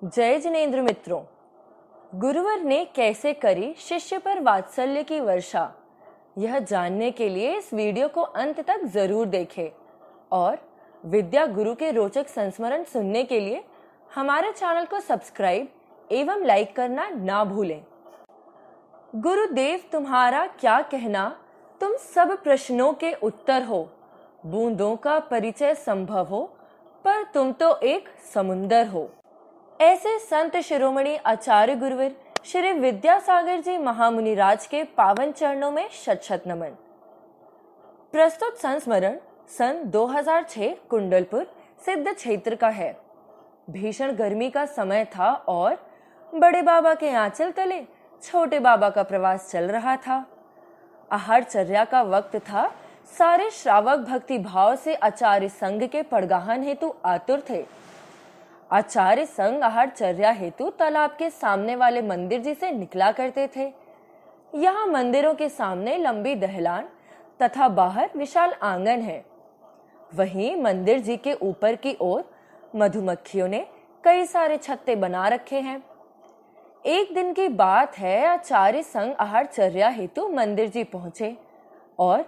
जय जिनेंद्र मित्रों। गुरुवर ने कैसे करी शिष्य पर वात्सल्य की वर्षा, यह जानने के लिए इस वीडियो को अंत तक जरूर देखें और विद्या गुरु के रोचक संस्मरण सुनने के लिए हमारे चैनल को सब्सक्राइब एवं लाइक करना ना भूलें। गुरुदेव तुम्हारा क्या कहना, तुम सब प्रश्नों के उत्तर हो। बूंदों का परिचय संभव हो, पर तुम तो एक समुंदर हो। ऐसे संत शिरोमणि आचार्य गुरुवर श्री विद्यासागर जी महामुनिराज के पावन चरणों में शत शत नमन। प्रस्तुत संस्मरण सन 2006 कुंडलपुर सिद्ध क्षेत्र का है। भीषण गर्मी का समय था और बड़े बाबा के आंचल तले छोटे बाबा का प्रवास चल रहा था। आहारचर्या का वक्त था। सारे श्रावक भक्ति भाव से आचार्य संघ के पड़गाहन हेतु आतुर थे। आचार्य संघ आहारचर्या हेतु तालाब के सामने वाले मंदिर जी से निकला करते थे। यहाँ मंदिरों के सामने लंबी दहलान तथा बाहर विशाल आंगन है। वहीं मंदिर जी के ऊपर की ओर मधुमक्खियों ने कई सारे छत्ते बना रखे हैं। एक दिन की बात है, आचार्य संघ आहारचर्या हेतु मंदिर जी पहुंचे और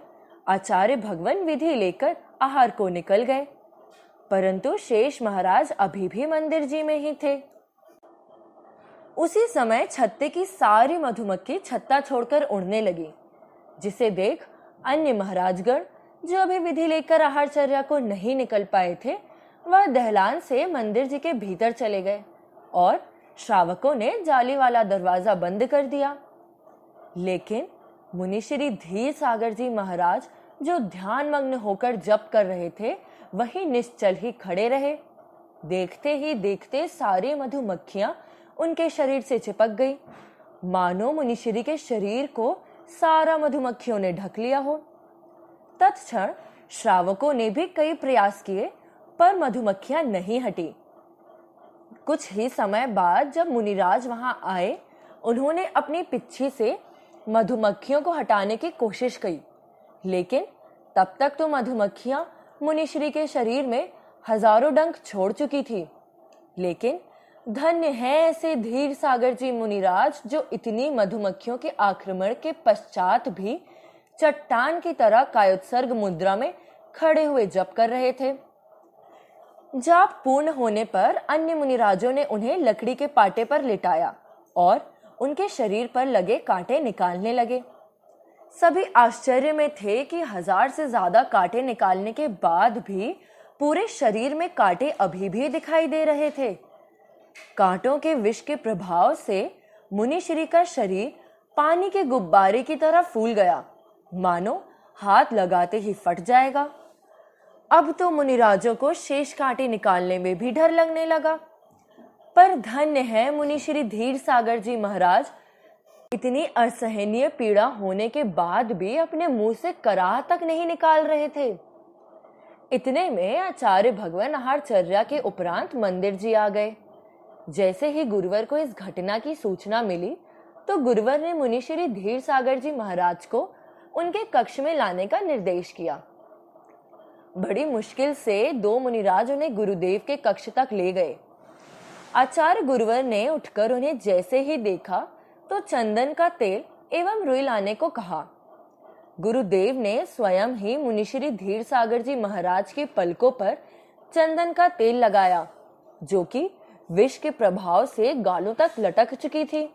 आचार्य भगवान विधि लेकर आहार को निकल गए, परंतु शेष महाराज अभी भी मंदिर जी में ही थे। उसी समय छत्ते की सारी मधुमक्खी छत्ता छोड़कर उड़ने लगी, जिसे देख अन्य महाराजगण जो अभी विधि लेकर आहारचर्या को नहीं निकल पाए थे, वह दहलान से मंदिर जी के भीतर चले गए और श्रावकों ने जाली वाला दरवाजा बंद कर दिया। लेकिन मुनि श्री धीर सागर जी महाराज जो ध्यान मग्न होकर जप कर रहे थे, वही निश्चल ही खड़े रहे। देखते ही देखते सारी मधुमक्खियां उनके शरीर से चिपक गई, मानो मुनिश्री के शरीर को सारा मधुमक्खियों ने ढक लिया हो। तत्क्षण श्रावकों ने भी कई प्रयास किए, पर मधुमक्खियां नहीं हटी। कुछ ही समय बाद जब मुनिराज वहां आए, उन्होंने अपनी पिच्छी से मधुमक्खियों को हटाने की कोशिश की, लेकिन तब तक तो मधुमक्खियां मुनिश्री के शरीर में हजारों डंक छोड़ चुकी थी। लेकिन धन्य है ऐसे धीर सागर जी मुनिराज जो इतनी मधुमक्खियों के आक्रमण के पश्चात भी चट्टान की तरह कायोत्सर्ग मुद्रा में खड़े हुए जप कर रहे थे। जाप पूर्ण होने पर अन्य मुनिराजों ने उन्हें लकड़ी के पाटे पर लिटाया और उनके शरीर पर लगे कांटे निकालने लगे। सभी आश्चर्य में थे कि 1000 से ज्यादा कांटे निकालने के बाद भी पूरे शरीर में कांटे अभी भी दिखाई दे रहे थे। कांटों के विष के प्रभाव से मुनिश्री का शरीर पानी के गुब्बारे की तरह फूल गया, मानो हाथ लगाते ही फट जाएगा। अब तो मुनिराजों को शेष कांटे निकालने में भी डर लगने लगा। पर धन्य है मुनिश्री धीर सागर जी महाराज, इतनी असहनीय पीड़ा होने के बाद भी अपने मुंह से कराह तक नहीं निकाल रहे थे। इतने में आचार्य भगवान आहारचर्या के उपरांत मंदिर जी आ गए। जैसे ही गुरुवर को इस घटना की सूचना मिली, तो गुरुवर ने मुनिश्री धीर सागर जी महाराज को उनके कक्ष में लाने का निर्देश किया। बड़ी मुश्किल से 2 मुनिराज उन्हें गुरुदेव के कक्ष तक ले गए। आचार्य गुरुवर ने उठकर उन्हें जैसे ही देखा तो चंदन का तेल एवं रुई लाने को कहा। गुरुदेव ने स्वयं ही मुनिश्री धीर सागर जी महाराज के पलकों पर चंदन का तेल लगाया, जो कि विष के प्रभाव से गालों तक लटक चुकी थी।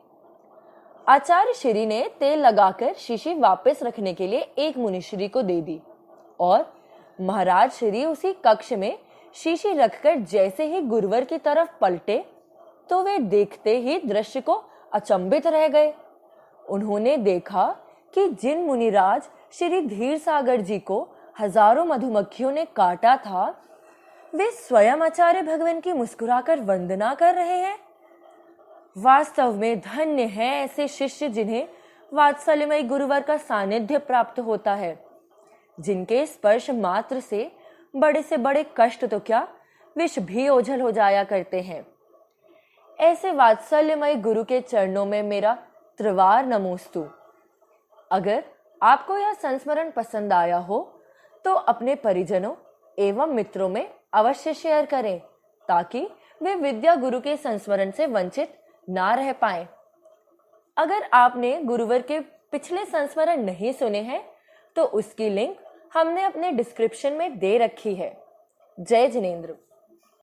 आचार्य श्री ने तेल लगाकर शीशी वापस रखने के लिए एक मुनिश्री को दे दी और महाराज श्री उसी कक्ष में शीशी रखकर जैसे ही गुरुवर की तरफ पलटे, तो वे देखते ही दृश्य को अचंभित रह गए। उन्होंने देखा कि जिन मुनिराज श्री धीर सागर जी को हजारों मधुमक्खियों ने काटा था, वे स्वयं आचार्य भगवान की मुस्कुराकर वंदना कर रहे हैं। वास्तव में धन्य है ऐसे शिष्य जिन्हें वात्सल्यमय गुरुवर का सानिध्य प्राप्त होता है, जिनके स्पर्श मात्र से बड़े कष्ट तो क्या विष भी ओझल हो जाया करते हैं। ऐसे वात्सल्यमय गुरु के चरणों में मेरा त्रिवार नमोस्तु। अगर आपको यह संस्मरण पसंद आया हो तो अपने परिजनों एवं मित्रों में अवश्य शेयर करें, ताकि वे विद्या गुरु के संस्मरण से वंचित ना रह पाए। अगर आपने गुरुवर के पिछले संस्मरण नहीं सुने हैं तो उसकी लिंक हमने अपने डिस्क्रिप्शन में दे रखी है। जय जिनेंद्र।